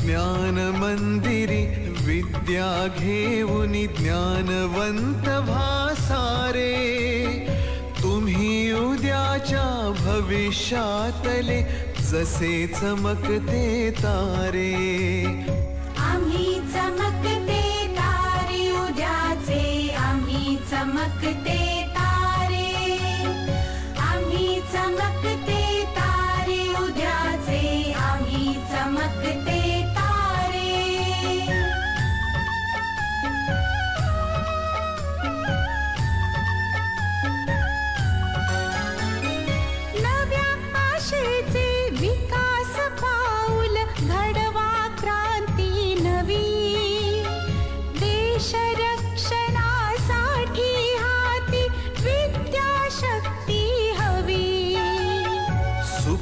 ज्ञान मंदिरी विद्या घेऊनी ज्ञानवंत भासारे, तुम्ही उद्याच्या भविष्यातले जसे चमकते तारे। आम्ही चमकते तारे उद्याचे, आम्ही चमकते तारे, आम्ही चमकते तारे उद्याचे, आम्ही चमकते